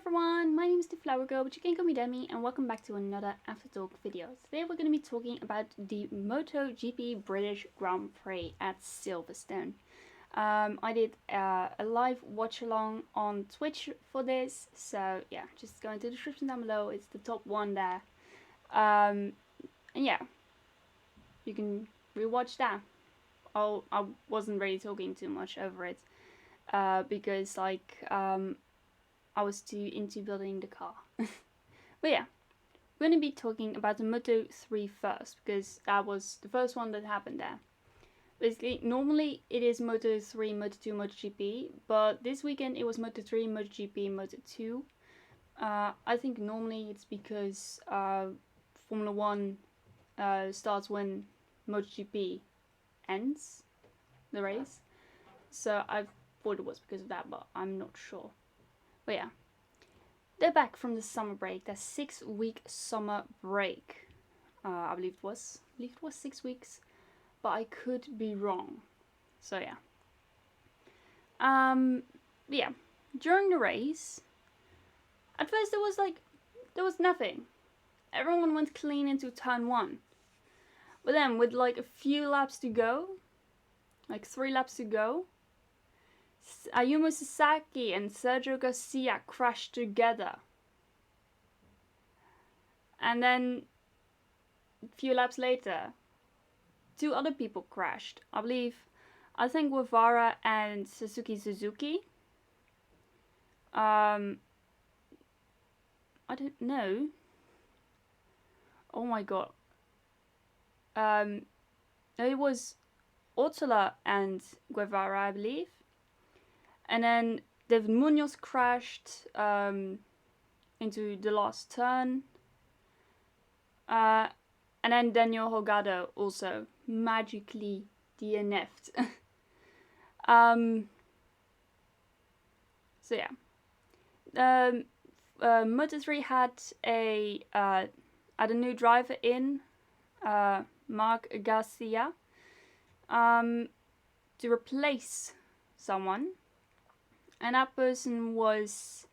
everyone, my name is NewFlowerGirl, but you can call me Demi, and welcome back to another Aftertalk video. Today we're going to be talking about the MotoGP British Grand Prix at Silverstone. I did a live watch along on Twitch for this, so yeah, just go into the description down below, it's the top one there. And yeah, you can rewatch that. I wasn't really talking too much over it, because I was too into building the car. But yeah, we're going to be talking about the Moto3 first, because that was the first one that happened there. Basically, normally it is Moto3, Moto2, MotoGP, but this weekend it was Moto3, MotoGP, Moto2. I think normally it's because Formula 1 starts when MotoGP ends the race. So I thought it was because of that, but I'm not sure. But yeah, they're back from the summer break, their 6-week summer break. I believe it was 6 weeks, but I could be wrong. So yeah. Yeah, during the race, at first there was nothing. Everyone went clean into turn 1. But then with like a few laps to go, like 3 laps to go, Ayumu Sasaki and Sergio Garcia crashed together. And then a few laps later, 2 other people crashed. I think Guevara and Suzuki. I don't know. Oh my god. It was Ortola and Guevara, I believe. And then David Munoz crashed into the last turn. And then Daniel Holgado also magically DNF'd. So yeah. Moto3 had a new driver in, Marc Garcia, to replace someone. And that person was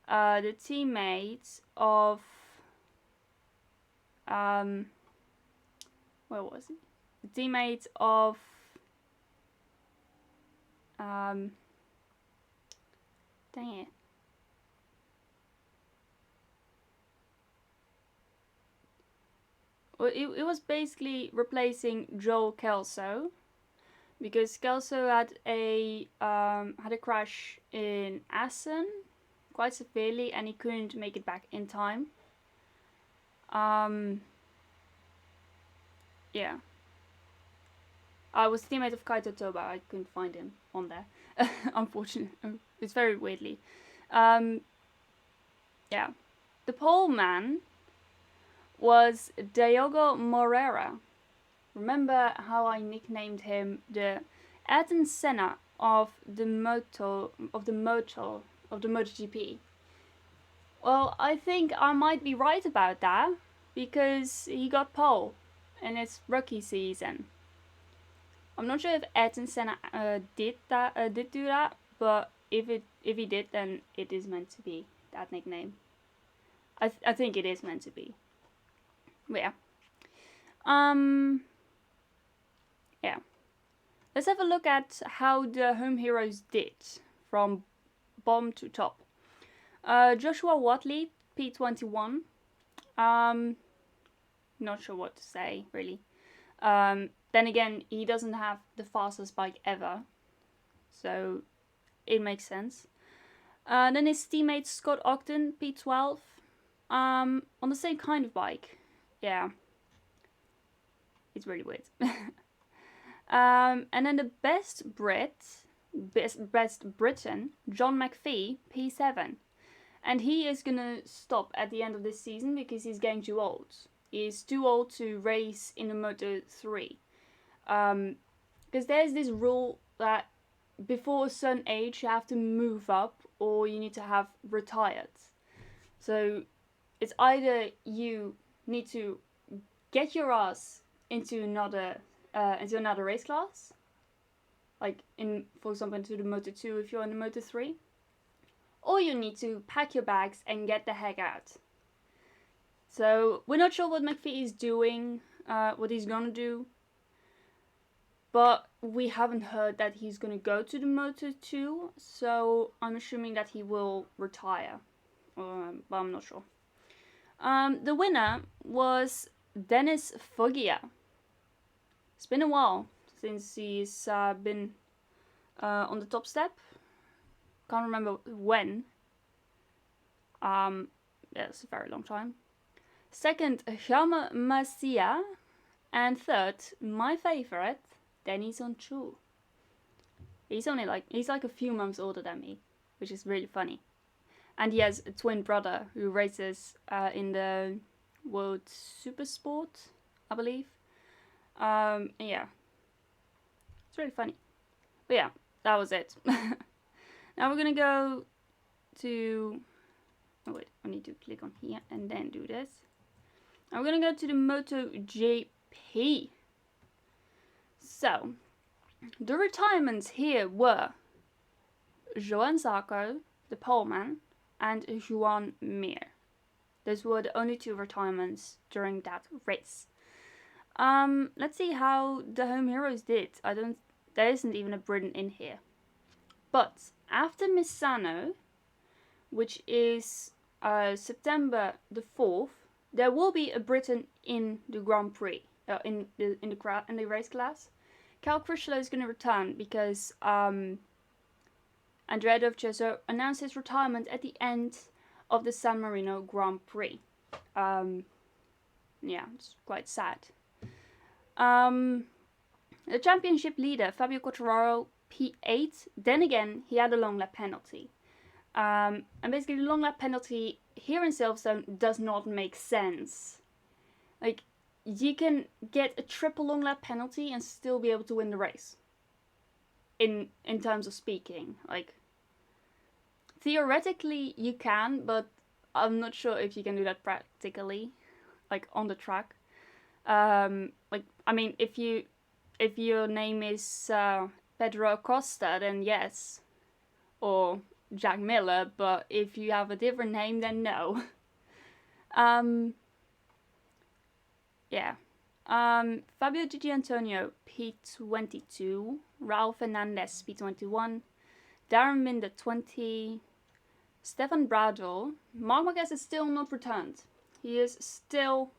the teammate of where was he? The teammate of dang it. Well, it was basically replacing Joel Kelso. Because Kelso had a crash in Assen quite severely, and he couldn't make it back in time. Yeah. I was teammate of Kaito Toba. I couldn't find him on there, unfortunately. It's very weirdly. Yeah. The pole man was Diogo Moreira. Remember how I nicknamed him the Ayrton Senna of the MotoGP? Well, I think I might be right about that, because he got pole in his rookie season. I'm not sure if Ayrton Senna did do that, but if he did, then it is meant to be that nickname. I think it is meant to be. But yeah. Yeah. Let's have a look at how the home heroes did from bottom to top. Joshua Watley, P21. Not sure what to say, really. Then again, he doesn't have the fastest bike ever, so it makes sense. Then his teammate Scott Ogden, P12, on the same kind of bike. Yeah. It's really weird. And then the best Briton, John McPhee, P7. And he is gonna stop at the end of this season because he's getting too old. He's too old to race in the Moto3. Because there's this rule that before a certain age you have to move up or you need to have retired. So it's either you need to get your ass into another race class, like for example into the Moto2 if you're in the Moto3, or you need to pack your bags and get the heck out. So we're not sure what McPhee is doing, what he's gonna do, but we haven't heard that he's gonna go to the Moto2, so I'm assuming that he will retire, but I'm not sure. The winner was Dennis Foggia. It's been a while since he's been on the top step. Can't remember when. Yeah, it's a very long time. Second, Jaume Masia. And third, my favorite, Denis Onchul. He's like a few months older than me, which is really funny. And he has a twin brother who races in the World Supersport, I believe. Yeah, it's really funny. But yeah, that was it. Now we're gonna go to... Oh wait, I need to click on here and then do this. Now we're gonna go to the MotoGP. So, the retirements here were Johan Zarco, the poleman, and Joan Mir. Those were the only two retirements during that race. Let's see how the home heroes did. There isn't even a Briton in here. But after Misano, which is September the 4th, there will be a Briton in the Grand Prix, in the race class. Cal Crutchlow is going to return because Andrea Dovizioso announced his retirement at the end of the San Marino Grand Prix. Yeah, it's quite sad. The championship leader, Fabio Quartararo, P8. Then again, he had a long lap penalty. And basically the long lap penalty here in Silverstone does not make sense. Like, you can get a triple long lap penalty and still be able to win the race. In terms of speaking, like, theoretically you can, but I'm not sure if you can do that practically, like on the track. Like, I mean, if your name is Pedro Acosta, then yes, or Jack Miller, but if you have a different name, then no. Yeah. Fabio Di Gianantonio, P22. Raul Fernandez, P21. Darren Minder, 20. Stefan Bradl. Marc Marquez is still not returned. He is still,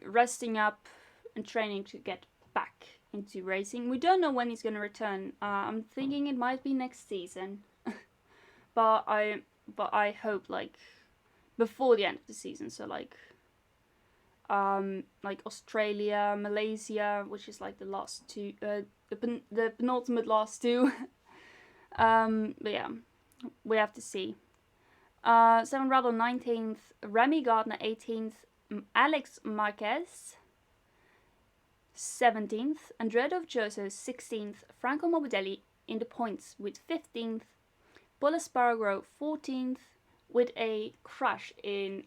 resting up and training to get back into racing. We don't know when he's going to return. I'm thinking it might be next season. but I hope, like, before the end of the season, so like Australia, Malaysia, which is like the last two, the penultimate last two. But yeah, we have to see. Seven Bradl 19th, Remy Gardner 18th, Alex Marquez 17th, Andrea Dovizioso 16th, Franco Morbidelli in the points with 15th, Pol Espargaro 14th, with a crash in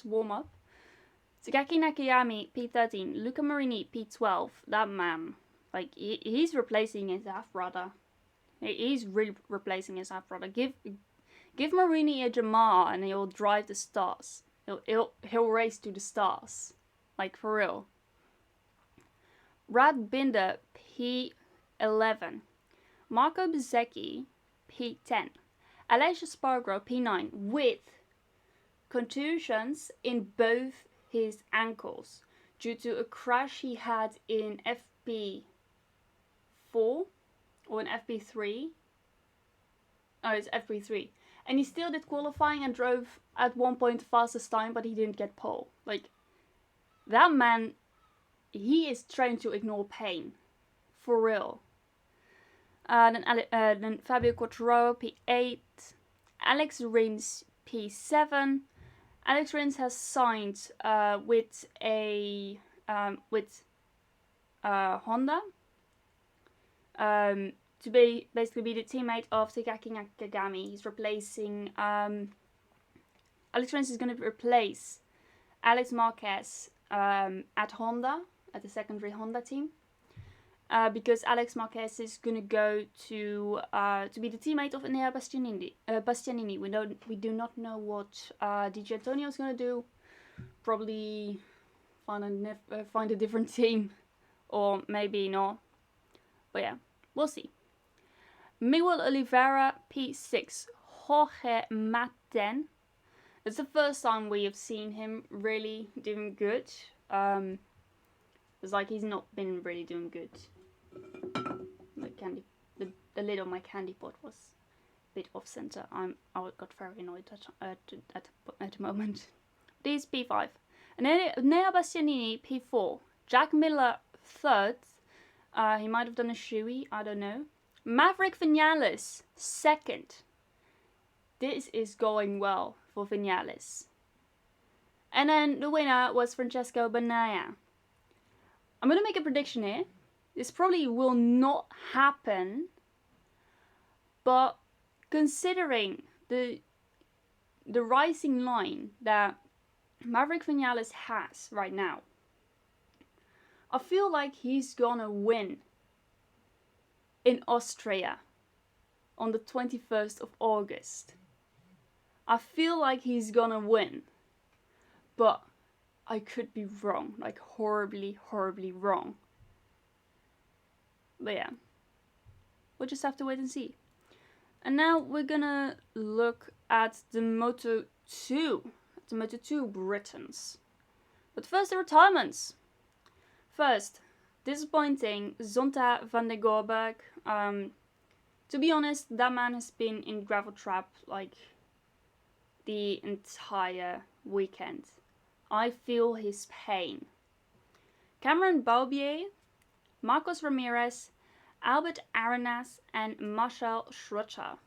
warm-up. Takaki Nakayami, P13, Luca Marini, P12. That man, like, he's replacing his half-brother. He's really replacing his half-brother. Give Marini a Jamar and he'll drive the stars. He'll race to the stars. Like, for real. Brad Binder, P11. Marco Bezzecchi, P10. Aleix Espargaro, P9, with contusions in both his ankles due to a crash he had in FP4 or in FP3. Oh, it's FP3. And he still did qualifying and drove at one point the fastest time, but he didn't get pole. Like, that man, he is trying to ignore pain. For real. Then Fabio Quartararo, P8. Alex Rins, P7. Alex Rins has signed with Honda to basically be the teammate of Takaki Nakagami. He's replacing... Alex Rins is going to replace Alex Marquez at Honda, at the secondary Honda team. because Alex Marquez is gonna go to be the teammate of Enea Bastianini. We do not know what DJ Antonio is gonna do. Probably find a different team, or maybe not. But yeah, we'll see. Miguel Oliveira P6, Jorge Maten. It's the first time we have seen him really doing good. It's like he's not been really doing good. The lid on my candy pot was a bit off center. I got very annoyed at the moment. These P5. Enea Bastianini P4. Jack Miller third. He might have done a shoey, I don't know. Maverick Vinales second. This is going well for Vinales. And then the winner was Francesco Bagnaia. I'm gonna make a prediction here. This probably will not happen, but considering the rising line that Maverick Vinales has right now, I feel like he's gonna win in Austria on the 21st of August. I feel like he's gonna win, but I could be wrong, like horribly, horribly wrong. But yeah, we'll just have to wait and see. And now we're gonna look at the Moto2, Britons. But first, the retirements. First, disappointing Zonta van der Gorberg. To be honest, that man has been in gravel trap like the entire weekend. I feel his pain. Cameron Baubier, Marcos Ramirez, Albert Arenas, and Marcel Schroeter.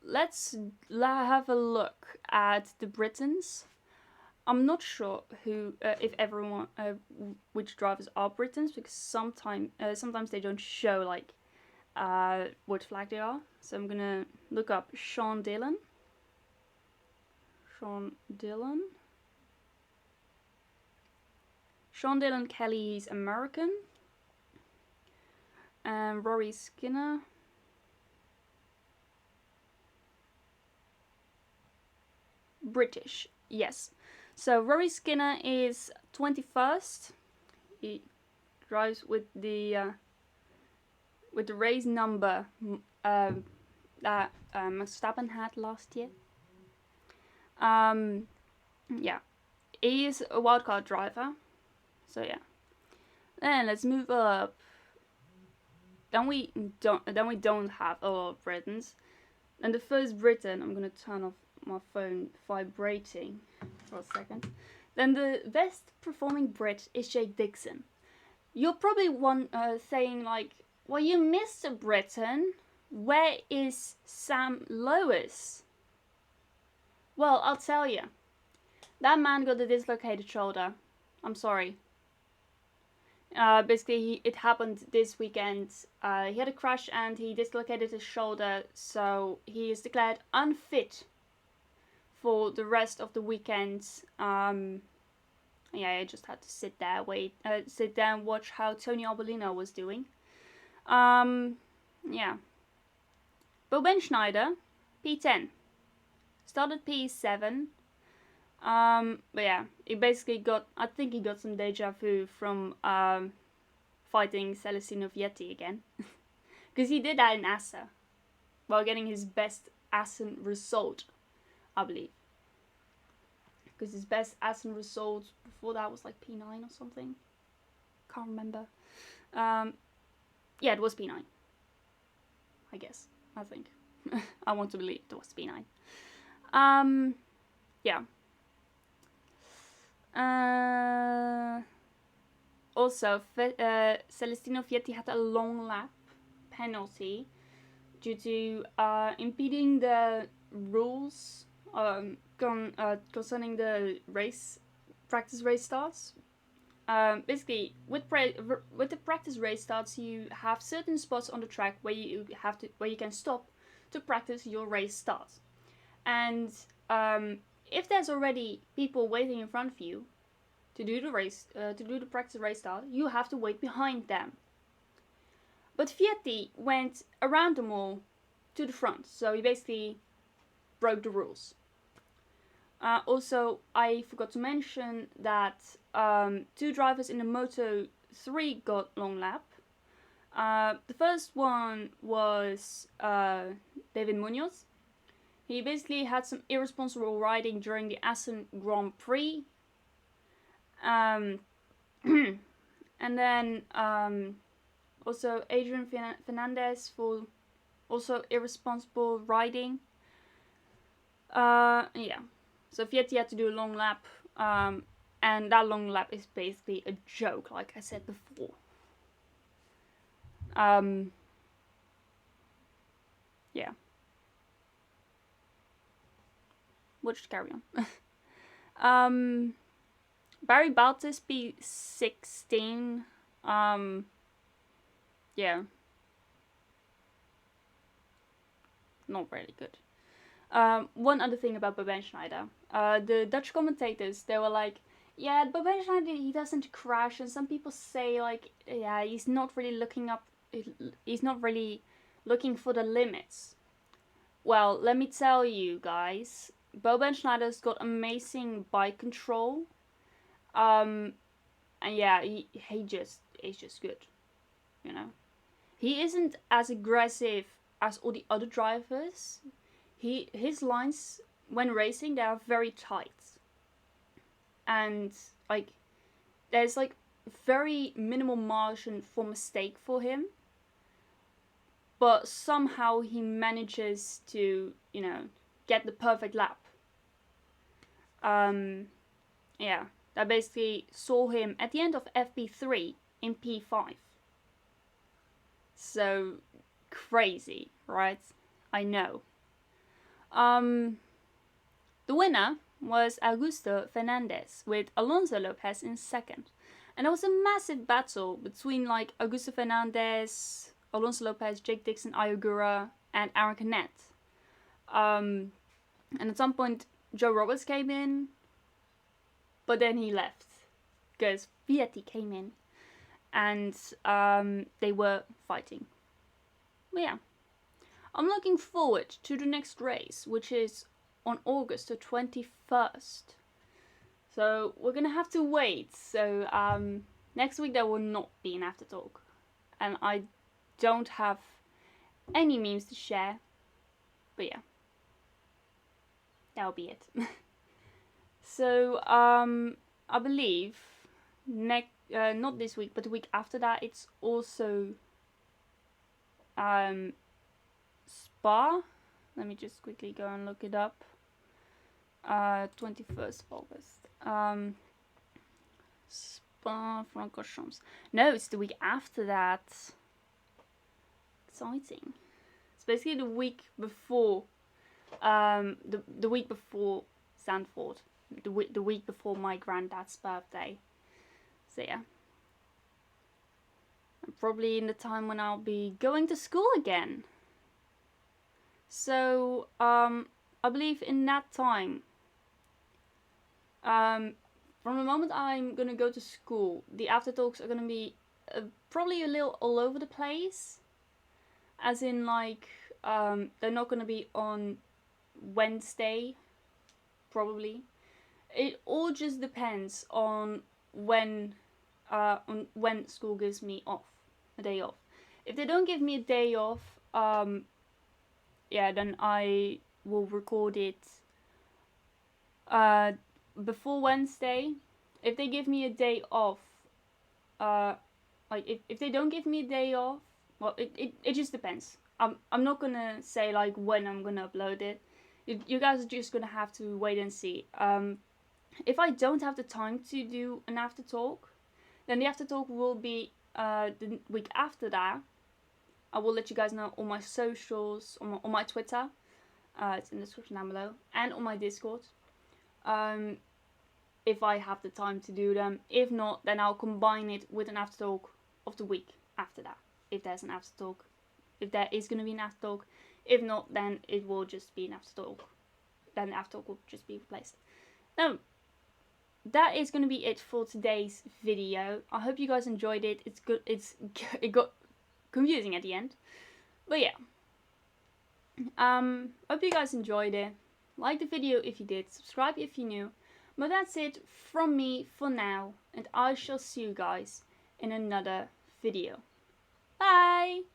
Let's have a look at the Britons. I'm not sure if everyone, which drivers are Britons, because sometimes they don't show like what flag they are. So I'm gonna look up Sean Dillon. Sean Dillon Kelly is American. And Rory Skinner. British, yes. So Rory Skinner is 21st. He drives with the race number that Verstappen had last year. Yeah, he is a wildcard driver. So yeah. Then let's move up. Then we don't have a lot of Britons. And the first Briton, I'm gonna turn off my phone vibrating for a second. Then the best performing Brit is Jake Dixon. You're probably saying like, well, you missed a Briton. Where is Sam Lewis? Well, I'll tell you. That man got a dislocated shoulder. I'm sorry. Basically, it happened this weekend. He had a crash and he dislocated his shoulder, so he is declared unfit for the rest of the weekend. Yeah, I just had to sit there and watch how Tony Arbolino was doing. Yeah. But Ben Schneider, P10, started P7. But yeah, he basically I think he got some deja vu from fighting Celestino Vietti again. Because he did that in Assen, while getting his best Assen result, I believe. Because his best Assen result before that was like P9 or something. Can't remember. Yeah, it was P9. I guess. I think. I want to believe it was P9. Yeah. Also, Celestino Vietti had a long lap penalty due to impeding the rules concerning the practice race starts. Basically, with the practice race starts, you have certain spots on the track where you can stop to practice your race starts, and if there's already people waiting in front of you, to do the race, to do the practice race start, you have to wait behind them. But Vietti went around them all to the front, so he basically broke the rules. Also, I forgot to mention that 2 drivers in the Moto3 got long lap. The first one was David Munoz. He basically had some irresponsible riding during the Assen Grand Prix. And then also Adrian Fernandez for also irresponsible riding. Yeah. So Vietti had to do a long lap, and that long lap is basically a joke, like I said before. Yeah. We'll just carry on. Barry Baltus P16. Yeah. Not really good. One other thing about Boben Schneider. The Dutch commentators, they were like, yeah, Boben Schneider, he doesn't crash. And some people say, like, yeah, he's not really looking for the limits. Well, let me tell you guys, Boben Schneider's got amazing bike control. And yeah, he's just good, you know. He isn't as aggressive as all the other drivers. His lines when racing, they are very tight, and like there's like very minimal margin for mistake for him. But somehow he manages to, you know, get the perfect lap. Yeah, that basically saw him at the end of FP3 in P5. So crazy, right? I know. The winner was Augusto Fernandez with Alonso Lopez in second. And there was a massive battle between like Augusto Fernandez, Alonso Lopez, Jake Dixon, Ayogura, and Aaron Canet. And at some point, Joe Roberts came in, but then he left because Vietti came in, and they were fighting. But yeah, I'm looking forward to the next race, which is on August the 21st. So we're gonna have to wait. So next week there will not be an Aftertalk, and I don't have any memes to share. But yeah, that'll be it. So I believe not this week, but the week after that, it's also Spa. Let me just quickly go and look it up. 21st of August. Spa-Francorchamps. No, it's the week after that. Exciting. It's basically the week before. The week before Zandvoort. The week before my granddad's birthday. So yeah. And probably in the time when I'll be going to school again. So I believe in that time, from the moment I'm gonna go to school, the Aftertalks are gonna be probably a little all over the place. As in, like, they're not gonna be on Wednesday, probably. It all just depends on when school gives me a day off. If they don't give me a day off, yeah, then I will record it before Wednesday. If they give me a day off, like if they don't give me a day off, well, it just depends. I'm not gonna say like when I'm gonna upload it. You guys are just gonna have to wait and see. If I don't have the time to do an Aftertalk, then the Aftertalk will be the week after that. I will let you guys know on my socials, on my Twitter. It's in the description down below, and on my Discord. If I have the time to do them. If not, then I'll combine it with an Aftertalk of the week after that. If there's an Aftertalk. If there is going to be an Aftertalk. If not, then it will just be an Aftertalk. Then the Aftertalk will just be replaced. Now, that is going to be it for today's video. I hope you guys enjoyed it. It's good. It got confusing at the end, but yeah. Hope you guys enjoyed it. Like the video if you did. Subscribe if you're new. But that's it from me for now, and I shall see you guys in another video. Bye!